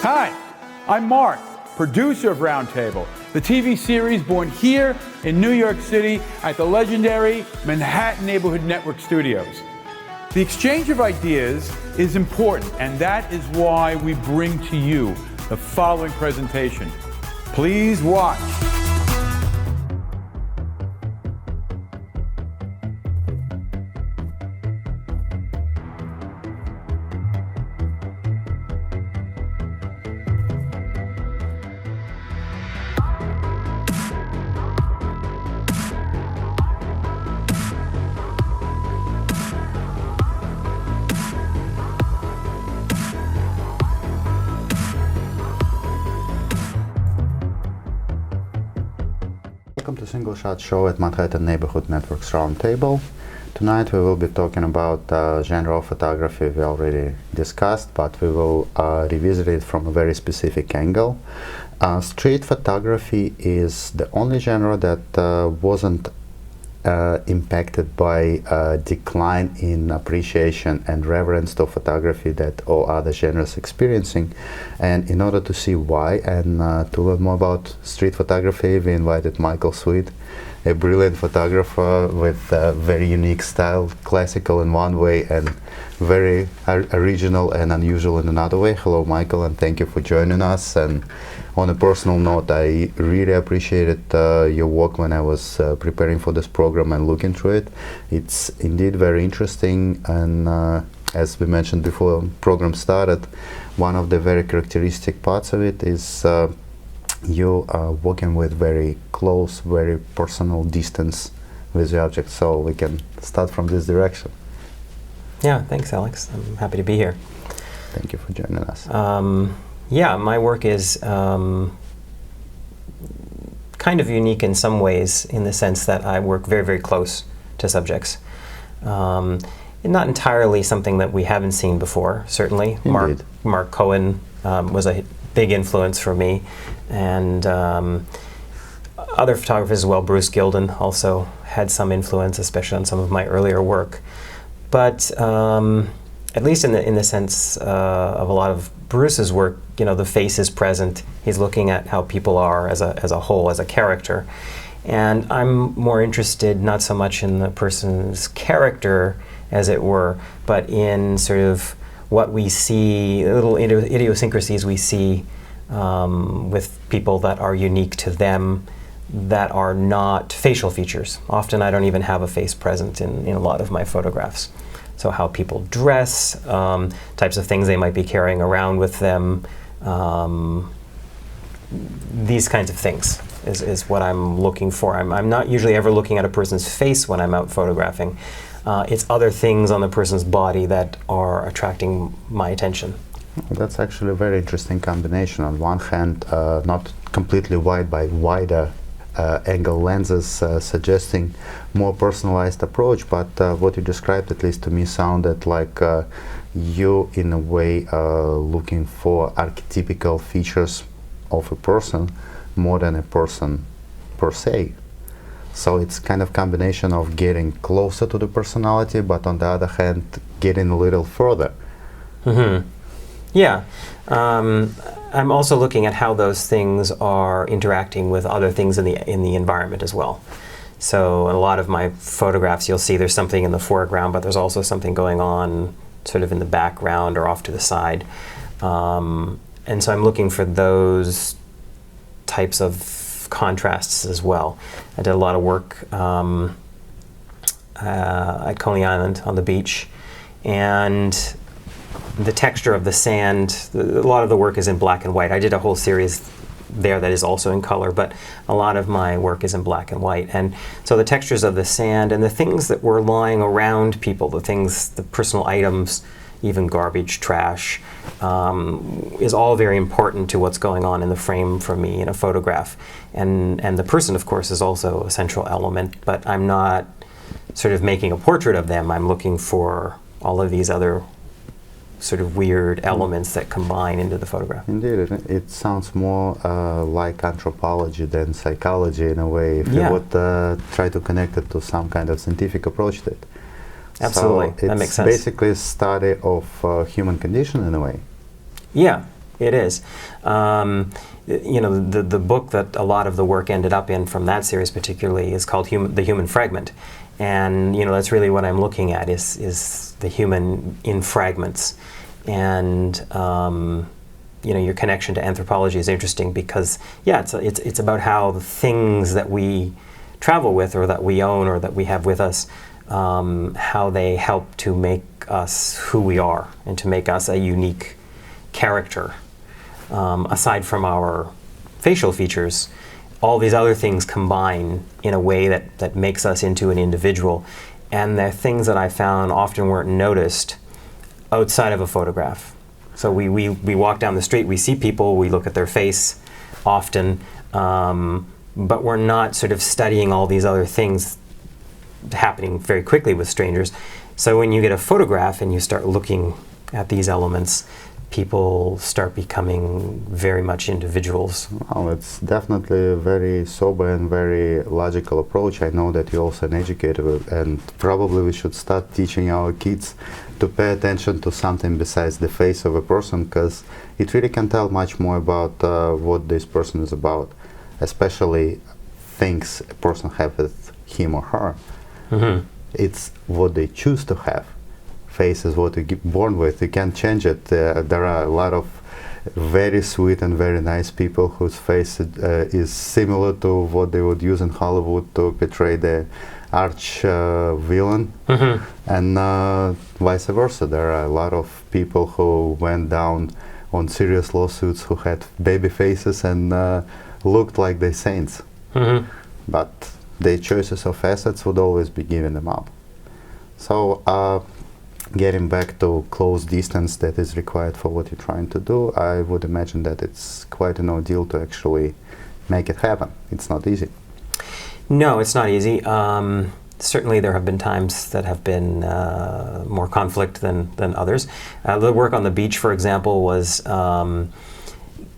Hi, I'm Mark, producer of Roundtable, the TV series born here in New York City at the legendary Manhattan Neighborhood Network Studios. The exchange of ideas is important, and that is why we bring to you the following presentation. Please watch. Welcome to Single Shot Show at Manhattan Neighborhood Network's Roundtable. Tonight we will be talking about genre of photography we already discussed, but we will revisit it from a very specific angle. Street photography is the only genre that wasn't impacted by a decline in appreciation and reverence to photography that all other genres experiencing. And in order to see why and to learn more about street photography, we invited Michael Sweet, a brilliant photographer with a very unique style, classical in one way and very original and unusual in another way. Hello, Michael, and thank you for joining us. And on a personal note, I really appreciated your work when I was preparing for this program and looking through it. It's indeed very interesting, and as we mentioned before the program started, one of the very characteristic parts of it is you are working with very close, very personal distance with the object. So we can start from this direction. Yeah, thanks, Alex. I'm happy to be here. Thank you for joining us. Yeah, my work is kind of unique in some ways, in the sense that I work very, very close to subjects. Not entirely something that we haven't seen before, certainly. Mark Cohen was a big influence for me, and other photographers as well. Bruce Gilden also had some influence, especially on some of my earlier work. But at least in the sense of a lot of Bruce's work, you know, the face is present. He's looking at how people are as a whole, as a character. And I'm more interested not so much in the person's character, as it were, but in sort of what we see, little idiosyncrasies we see with people that are unique to them, that are not facial features. Often I don't even have a face present in a lot of my photographs. So how people dress, types of things they might be carrying around with them, these kinds of things is what I'm looking for. I'm not usually ever looking at a person's face when I'm out photographing. It's other things on the person's body that are attracting my attention. That's actually a very interesting combination. On one hand, not completely wide by wider angle lenses, suggesting more personalized approach, but what you described, at least to me, sounded like you in a way looking for archetypical features of a person more than a person per se. So it's kind of combination of getting closer to the personality, but on the other hand getting a little further. Mm-hmm. Yeah. I'm also looking at how those things are interacting with other things in the environment as well. So in a lot of my photographs, you'll see there's something in the foreground, but there's also something going on sort of in the background or off to the side. And so I'm looking for those types of contrasts as well. I did a lot of work at Coney Island on the beach, and the texture of the sand, a lot of the work is in black and white. I did a whole series there that is also in color, but a lot of my work is in black and white. And so the textures of the sand and the things that were lying around people, the personal items, even garbage, trash, is all very important to what's going on in the frame for me in a photograph. And the person, of course, is also a central element, but I'm not sort of making a portrait of them. I'm looking for all of these other sort of weird elements that combine into the photograph. Indeed, it sounds more like anthropology than psychology in a way, if you would try to connect it to some kind of scientific approach to it. Absolutely, so that makes sense. It's basically a study of human condition in a way. Yeah, It is. You know, the book that a lot of the work ended up in from that series particularly is called The Human Fragment. And, you know, that's really what I'm looking at is the human in fragments. And, you know, your connection to anthropology is interesting because, yeah, it's about how the things that we travel with or that we own or that we have with us, how they help to make us who we are and to make us a unique character. Aside from our facial features, all these other things combine in a way that makes us into an individual. And they're things that I found often weren't noticed outside of a photograph. So we walk down the street, we see people, we look at their face often, but we're not sort of studying all these other things happening very quickly with strangers. So when you get a photograph and you start looking at these elements, people start becoming very much individuals. Well, it's definitely a very sober and very logical approach. I know that you're also an educator, and probably we should start teaching our kids to pay attention to something besides the face of a person, because it really can tell much more about what this person is about, especially things a person has with him or her. Mm-hmm. It's what they choose to have. Face is what you get born with. You can't change it. There are a lot of very sweet and very nice people whose face is similar to what they would use in Hollywood to portray the arch villain, mm-hmm. and vice versa. There are a lot of people who went down on serious lawsuits who had baby faces and looked like they saints. Mm-hmm. But their choices of assets would always be given them up. So getting back to close distance that is required for what you're trying to do, I would imagine that it's quite an ordeal to actually make it happen. It's not easy. No, it's not easy. Certainly there have been times that have been more conflict than others. The work on the beach, for example, was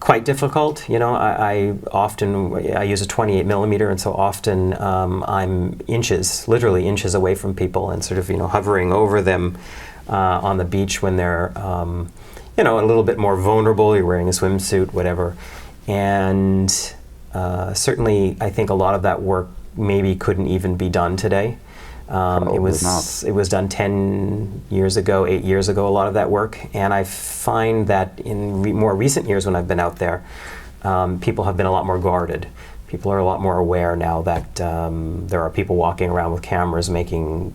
quite difficult. You know, I use a 28 millimeter, and so often I'm literally inches away from people and sort of, you know, hovering over them on the beach when they're, you know, a little bit more vulnerable. You're wearing a swimsuit, whatever. And certainly I think a lot of that work maybe couldn't even be done today. It was done 10 years ago, 8 years ago, a lot of that work. And I find that in more recent years when I've been out there, people have been a lot more guarded. People are a lot more aware now that there are people walking around with cameras making,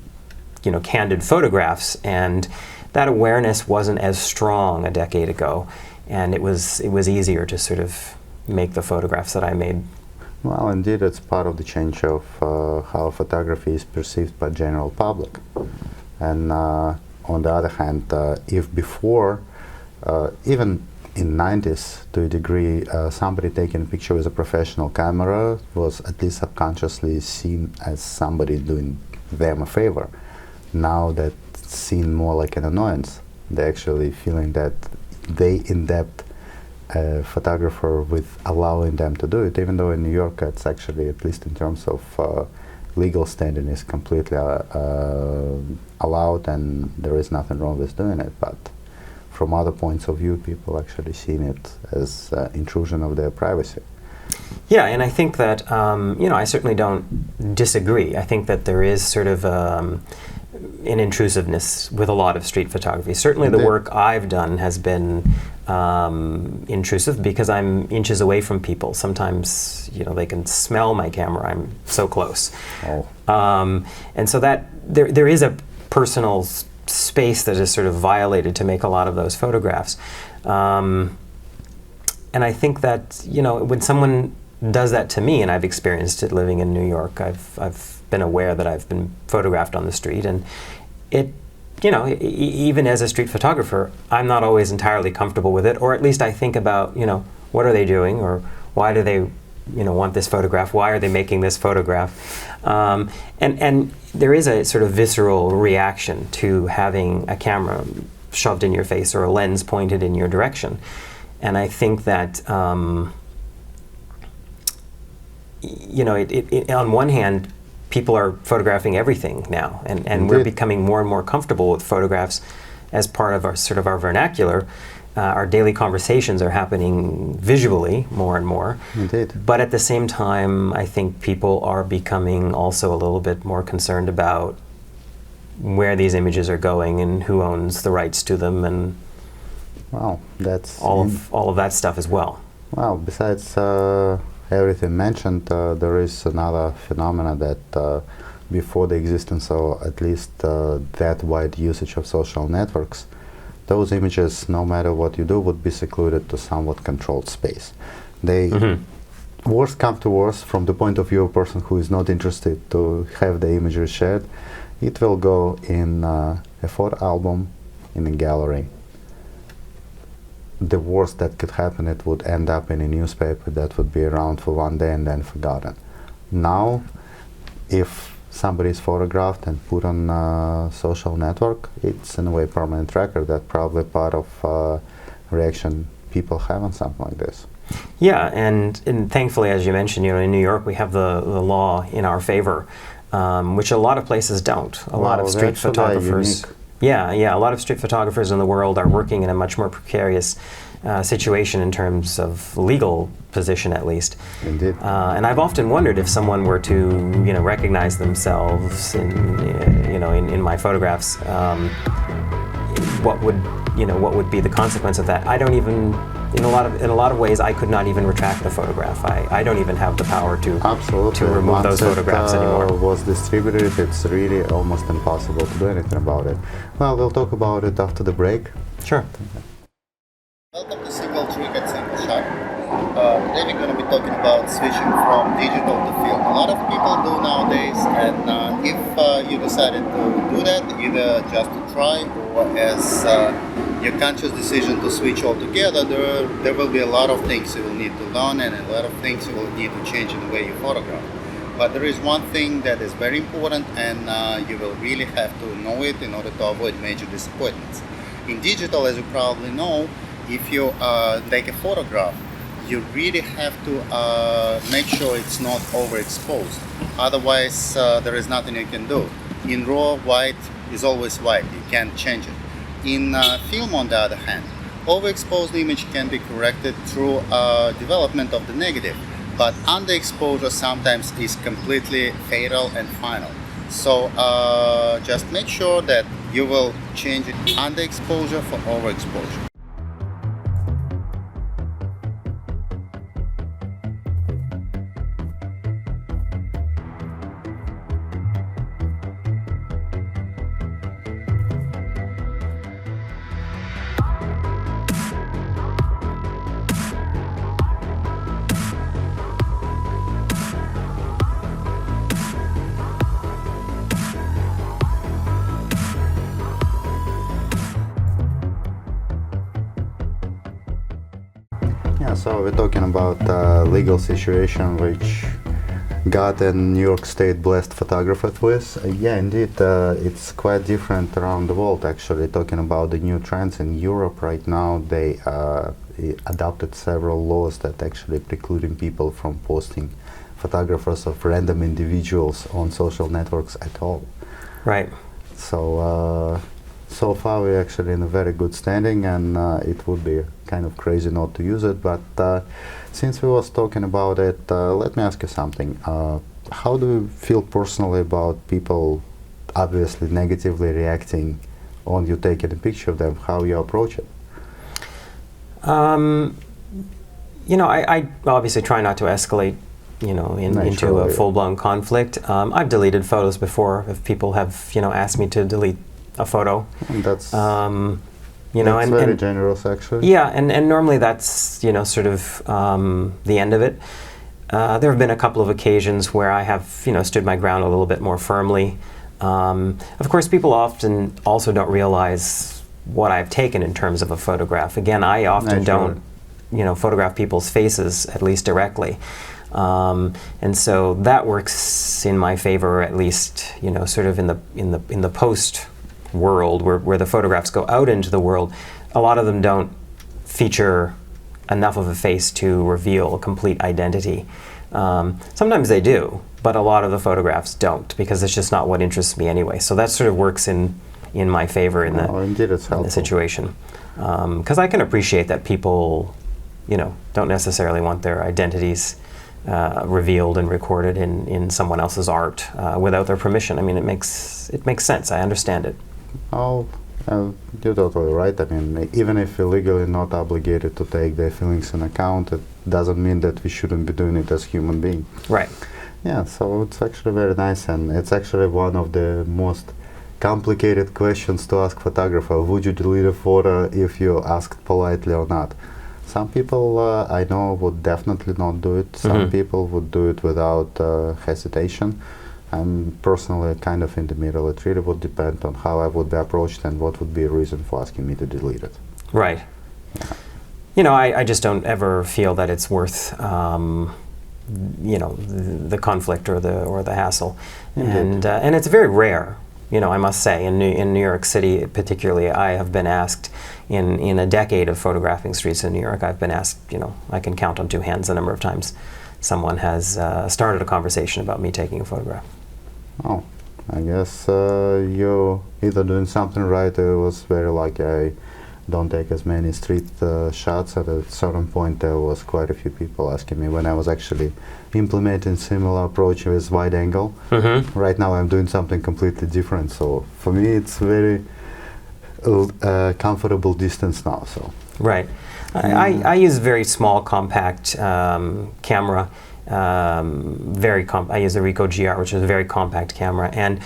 you know, candid photographs, and that awareness wasn't as strong a decade ago, and it was easier to sort of make the photographs that I made. Well, indeed, it's part of the change of how photography is perceived by general public. And on the other hand, if before, even in 90s, to a degree, somebody taking a picture with a professional camera was at least subconsciously seen as somebody doing them a favor. Now that's seen more like an annoyance. They're actually feeling that they in-depth photographer with allowing them to do it, even though in New York it's actually, at least in terms of legal standing, is completely allowed, and there is nothing wrong with doing it. But from other points of view, people actually seen it as intrusion of their privacy. Yeah, and I think that, you know, I certainly don't disagree. I think that there is sort of an intrusiveness with a lot of street photography. Certainly the work I've done has been intrusive because I'm inches away from people. Sometimes, you know, they can smell my camera. I'm so close. Oh. And so that there is a personal space that is sort of violated to make a lot of those photographs. And I think that, you know, when someone does that to me, and I've experienced it living in New York, I've been aware that I've been photographed on the street, and it, you know, even as a street photographer, I'm not always entirely comfortable with it, or at least I think about, you know, what are they doing, or why do they, you know, want this photograph? Why are they making this photograph? And there is a sort of visceral reaction to having a camera shoved in your face or a lens pointed in your direction. And I think that, you know, on one hand, people are photographing everything now, and we're becoming more and more comfortable with photographs as part of our sort of our vernacular. our daily conversations are happening visually more and more. Indeed. But at the same time, I think people are becoming also a little bit more concerned about where these images are going and who owns the rights to them, and Well, that's all of that stuff as well. Well, besides everything mentioned, there is another phenomena that before the existence or at least that wide usage of social networks, those images, no matter what you do, would be secluded to somewhat controlled space. They, worst come to worst, from the point of view of a person who is not interested to have the images shared, it will go in a photo album, in a gallery. The worst that could happen, it would end up in a newspaper that would be around for one day and then forgotten. Now, if somebody is photographed and put on a social network, it's in a way permanent record. That's probably part of reaction people have on something like this. Yeah, and thankfully, as you mentioned, in New York we have the law in our favor, which a lot of places don't. A lot of street photographers. Yeah, a lot of street photographers in the world are working in a much more precarious situation in terms of legal position, at least. Indeed. And I've often wondered if someone were to, recognize themselves in my photographs, what would be the consequence of that? I don't even. In a lot of ways, I could not even retract the photograph. I don't even have the power to remove those photographs anymore. Once it was distributed, it's really almost impossible to do anything about it. Well, we'll talk about it after the break. Sure. Welcome to Single Trick at Single Shot. Today we're going to be talking about switching from digital to film. A lot of people do nowadays, and if you decided to do that, either just to try or as your conscious decision to switch altogether, there will be a lot of things you will need to learn and a lot of things you will need to change in the way you photograph. But there is one thing that is very important, and you will really have to know it in order to avoid major disappointments. In digital, as you probably know, if you take a photograph, you really have to make sure it's not overexposed. Otherwise, there is nothing you can do. In RAW, white is always white. You can't change it. In film, on the other hand, overexposed image can be corrected through development of the negative, but underexposure sometimes is completely fatal and final. So just make sure that you will change it underexposure for overexposure. So we're talking about legal situation which got a New York State blessed photographer with. Yeah, indeed, it's quite different around the world actually. Talking about the new trends in Europe right now, they adopted several laws that actually precluding people from posting photographers of random individuals on social networks at all. Right. So so far we're actually in a very good standing, and it would be kind of crazy not to use it, but since we was talking about it, let me ask you something. How do you feel personally about people obviously negatively reacting on you taking a picture of them, how you approach it? I obviously try not to escalate into a full-blown conflict. I've deleted photos before if people have asked me to delete a photo. And that's that's very generous, actually. Yeah, and normally that's sort of the end of it. There have been a couple of occasions where I have stood my ground a little bit more firmly. Of course, people often also don't realize what I've taken in terms of a photograph. Again, I often don't photograph people's faces, at least directly. And so that works in my favor, at least sort of in the post world where the photographs go out into the world. A lot of them don't feature enough of a face to reveal a complete identity. Sometimes they do, but a lot of the photographs don't, because it's just not what interests me anyway. So that sort of works in my favor in the situation. Because I can appreciate that people, don't necessarily want their identities revealed and recorded in someone else's art without their permission. I mean, it makes sense. I understand it. Oh, you're totally right. I mean, even if we're legally not obligated to take their feelings in account, it doesn't mean that we shouldn't be doing it as human beings. Right. Yeah, so it's actually very nice, and it's actually one of the most complicated questions to ask photographer. Would you delete a photo if you asked politely or not? Some people I know would definitely not do it. Some people would do it without hesitation. I'm personally kind of in the middle. It really would depend on how I would be approached and what would be a reason for asking me to delete it. Right. Yeah. I just don't ever feel that it's worth the conflict or the hassle. Indeed. And it's very rare. I must say, in New York City particularly, I have been asked, in a decade of photographing streets in New York, I've been asked, I can count on two hands the number of times someone has started a conversation about me taking a photograph. Oh, I guess you're either doing something right or it was very lucky. I don't take as many street shots. At a certain point there was quite a few people asking me when I was actually implementing similar approach with wide angle. Right now I'm doing something completely different, so for me it's very comfortable distance now. So right. I use very small compact camera. I use a Ricoh GR, which is a very compact camera, and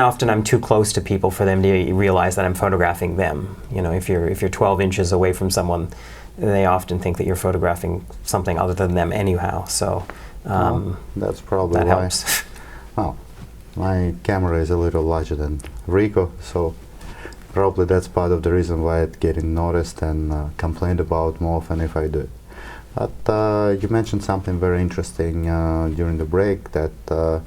often I'm too close to people for them to realize that I'm photographing them. If you're 12 inches away from someone, they often think that you're photographing something other than them anyhow. So that's probably that why. helps. Well, my camera is a little larger than Ricoh, so probably that's part of the reason why it's getting noticed and complained about more often if I do it. But you mentioned something very interesting during the break, that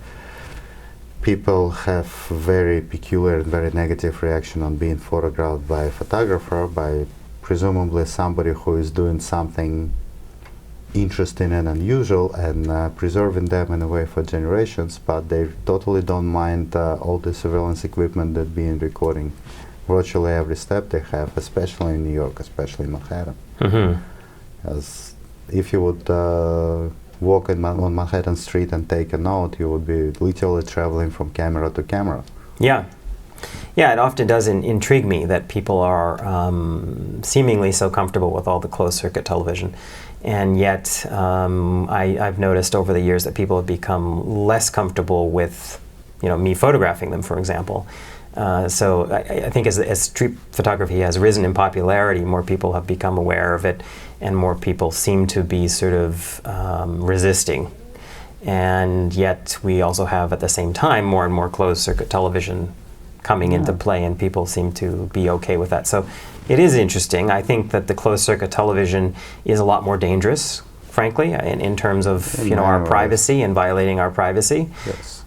people have very peculiar and very negative reaction on being photographed by a photographer, by presumably somebody who is doing something interesting and unusual and preserving them in a way for generations, but they totally don't mind all the surveillance equipment that being recording virtually every step they have, especially in New York, especially in Manhattan. As if you would walk on Manhattan Street and take a note, you would be literally traveling from camera to camera. Yeah, it often does intrigue me that people are seemingly so comfortable with all the closed-circuit television, and yet I've noticed over the years that people have become less comfortable with, me photographing them, for example. So I think as street photography has risen in popularity, more people have become aware of it, and more people seem to be sort of resisting. And yet we also have, at the same time, more and more closed-circuit television coming into play, and people seem to be okay with that. So it is interesting. I think that the closed-circuit television is a lot more dangerous, frankly, in terms of our privacy and violating our privacy,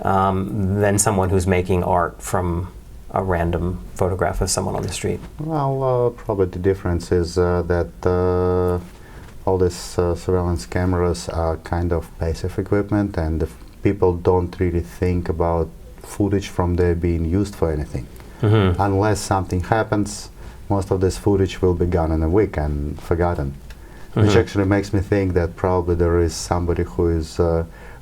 than someone who's making art from a random photograph of someone on the street. Well, probably the difference is that all these surveillance cameras are kind of passive equipment, and people don't really think about footage from there being used for anything. Unless something happens, most of this footage will be gone in a week and forgotten. Which actually makes me think that probably there is somebody who is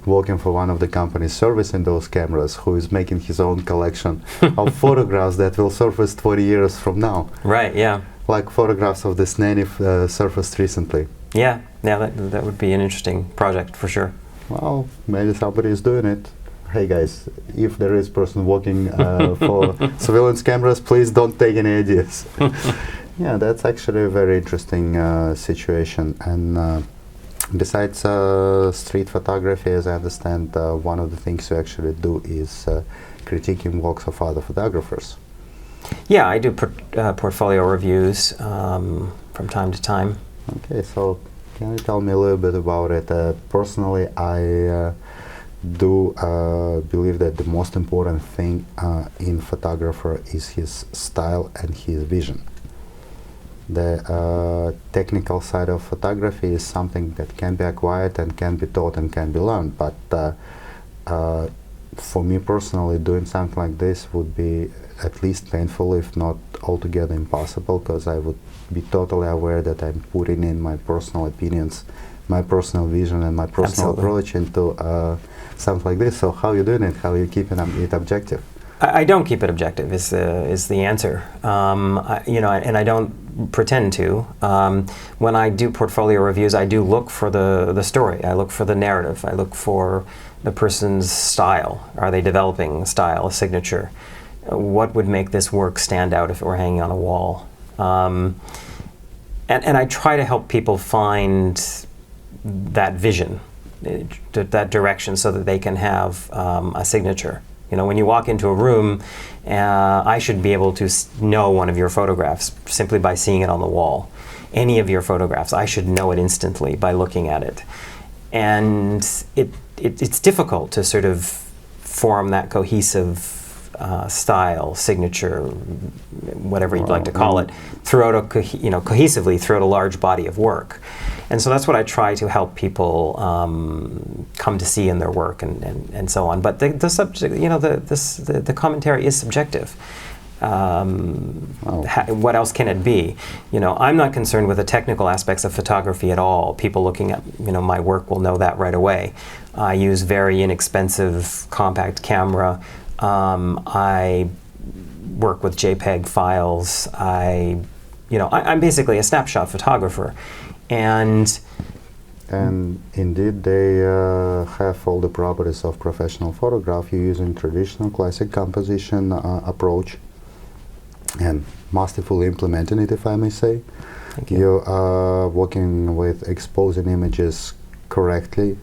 working for one of the companies servicing those cameras, who is making his own collection of photographs that will surface 20 years from now. Right, yeah. Like photographs of this nanny surfaced recently. Yeah, that would be an interesting project for sure. Well, maybe somebody is doing it. Hey guys, if there is person working for surveillance cameras, please don't take any ideas. Yeah, that's actually a very interesting situation. And besides street photography, as I understand, one of the things you actually do is critiquing works of other photographers. Yeah, I do portfolio reviews from time to time. Okay, so can you tell me a little bit about it? Personally, I do believe that the most important thing in photographer is his style and his vision. The technical side of photography is something that can be acquired and can be taught and can be learned, but for me personally, doing something like this would be at least painful, if not altogether impossible, because I would be totally aware that I'm putting in my personal opinions, my personal vision, and my personal approach into something like this. So how are you doing it? How are you keeping it objective? I don't keep it objective. Is the answer? And I don't pretend to. When I do portfolio reviews, I do look for the story. I look for the narrative. I look for the person's style. Are they developing a style, a signature? What would make this work stand out if it were hanging on a wall? And I try to help people find that vision, that direction, so that they can have a signature. You know, when you walk into a room, I should be able to know one of your photographs simply by seeing it on the wall. Any of your photographs, I should know it instantly by looking at it. And it's difficult to sort of form that cohesive style, signature, whatever you'd like to call it, throughout cohesively throughout a large body of work. And so that's what I try to help people come to see in their work and so on. But the subject, the commentary is subjective. What else can it be? I'm not concerned with the technical aspects of photography at all. People looking at my work will know that right away. I use very inexpensive compact camera. I work with JPEG files. I'm basically a snapshot photographer, and indeed they have all the properties of professional photography using traditional classic composition approach, and masterfully implementing it, if I may say. Thank you. You are working with exposing images correctly.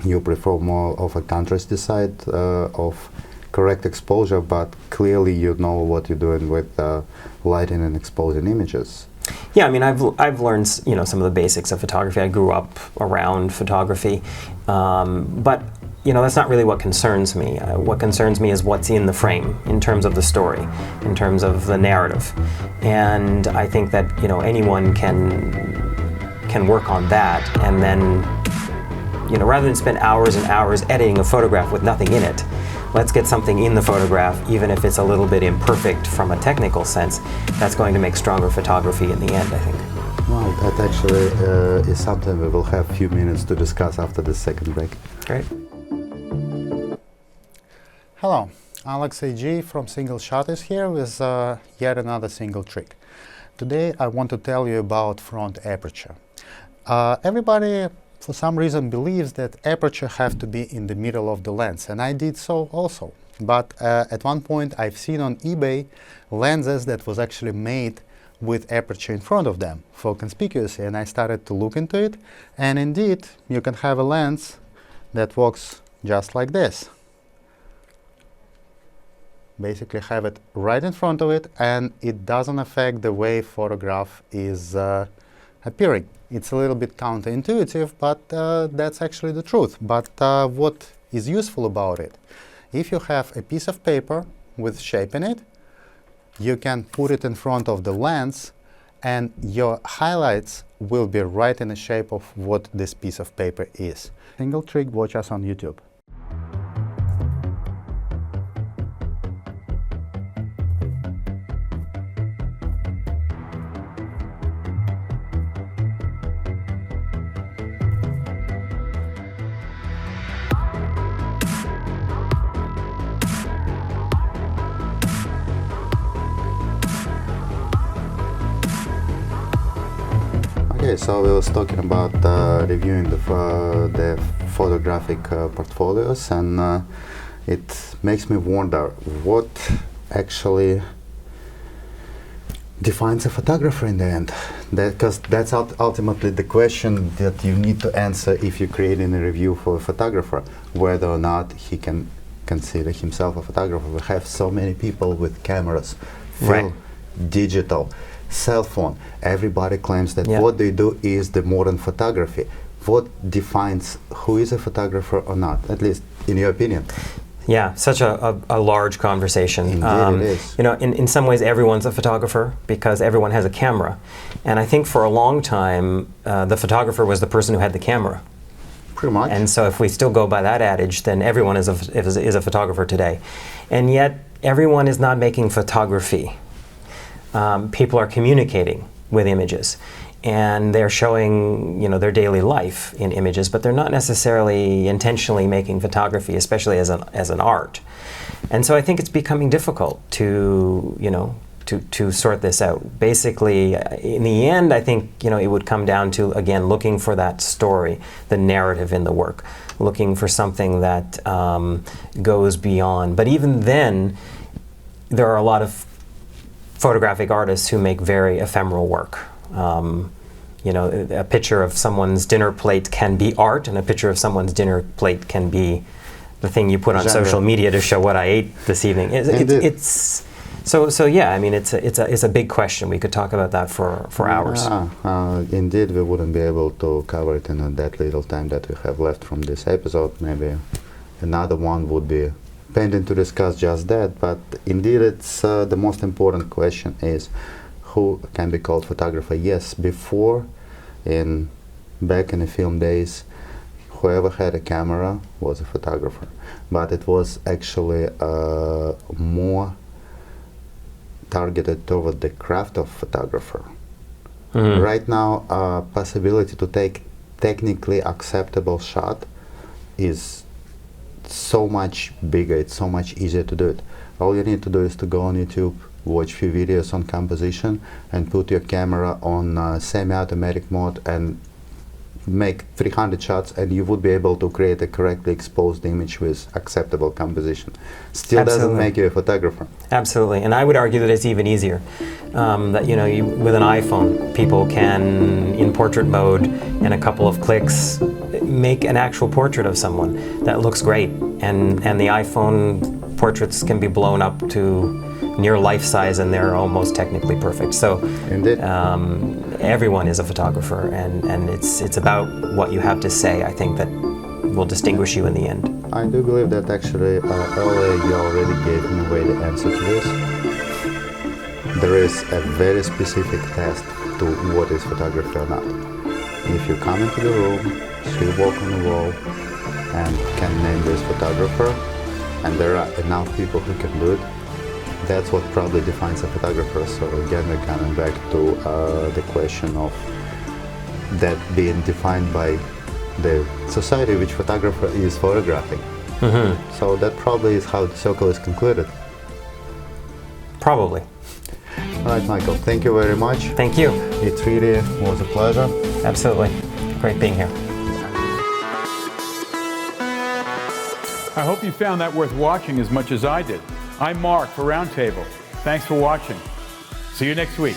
You prefer more of a contrasty side of correct exposure, but clearly you know what you're doing with lighting and exposing images. Yeah, I mean, I've learned some of the basics of photography. I grew up around photography, but that's not really what concerns me. What concerns me is what's in the frame in terms of the story, in terms of the narrative, and I think that anyone can work on that, and then rather than spend hours and hours editing a photograph with nothing in it, let's get something in the photograph, even if it's a little bit imperfect from a technical sense. That's going to make stronger photography in the end, I think. Well, that actually is something we will have a few minutes to discuss after the second break. Great. Hello, Alex AG from Single Shot is here with yet another single trick. Today I want to tell you about front aperture. Everybody for some reason believes that aperture have to be in the middle of the lens, and I did so also. But at one point I've seen on eBay lenses that was actually made with aperture in front of them for conspicuously, and I started to look into it, and indeed you can have a lens that works just like this. Basically have it right in front of it, and it doesn't affect the way photograph is appearing. It's a little bit counterintuitive, but that's actually the truth. But what is useful about it? If you have a piece of paper with shape in it, you can put it in front of the lens, and your highlights will be right in the shape of what this piece of paper is. Single trick, watch us on YouTube. Okay, so we was talking about reviewing the photographic portfolios, and it makes me wonder what actually defines a photographer in the end. Because that's ultimately the question that you need to answer if you're creating a review for a photographer, whether or not he can consider himself a photographer. We have so many people with cameras, film, digital, cell phone. Everybody claims that what they do is the modern photography. What defines who is a photographer or not, at least in your opinion? Yeah, such a large conversation. Indeed, it is. In some ways everyone's a photographer because everyone has a camera. And I think for a long time the photographer was the person who had the camera. Pretty much. And so if we still go by that adage, then everyone is a photographer today. And yet everyone is not making photography. People are communicating with images. And they're showing, their daily life in images, but they're not necessarily intentionally making photography, especially as an art. And so I think it's becoming difficult to sort this out. Basically, in the end, I think, it would come down to, again, looking for that story, the narrative in the work, looking for something that goes beyond. But even then, there are a lot of photographic artists who make very ephemeral work. A picture of someone's dinner plate can be art, and a picture of someone's dinner plate can be the thing you put on social media to show what I ate this evening. It's a big question. We could talk about that for hours. Indeed, we wouldn't be able to cover it in that little time that we have left from this episode. Maybe another one would be pending to discuss just that. But indeed, it's the most important question is who can be called photographer. Yes, before, back in the film days, whoever had a camera was a photographer, but it was actually more targeted toward the craft of photographer. Mm-hmm. Right now, possibility to take technically acceptable shot is so much bigger, it's so much easier to do it. All you need to do is to go on YouTube, watch few videos on composition, and put your camera on semi-automatic mode and make 300 shots, and you would be able to create a correctly exposed image with acceptable composition. Still doesn't make you a photographer. Absolutely, and I would argue that it's even easier. That with an iPhone, people can, in portrait mode, in a couple of clicks, make an actual portrait of someone that looks great, and the iPhone portraits can be blown up to near life size, and they're almost technically perfect. So everyone is a photographer, and it's about what you have to say, I think, that will distinguish you in the end. I do believe that actually earlier you already gave me away the answer to this. There is a very specific test to what is photography or not. If you come into the room, see a walk on the wall, and can name this photographer, and there are enough people who can do it, that's what probably defines a photographer. So again, we're coming back to the question of that being defined by the society which photographer is photographing. Mm-hmm. So that probably is how the circle is concluded. Probably. All right, Michael, thank you very much. Thank you. It really was a pleasure. Absolutely. Great being here. I hope you found that worth watching as much as I did. I'm Mark for Roundtable. Thanks for watching. See you next week.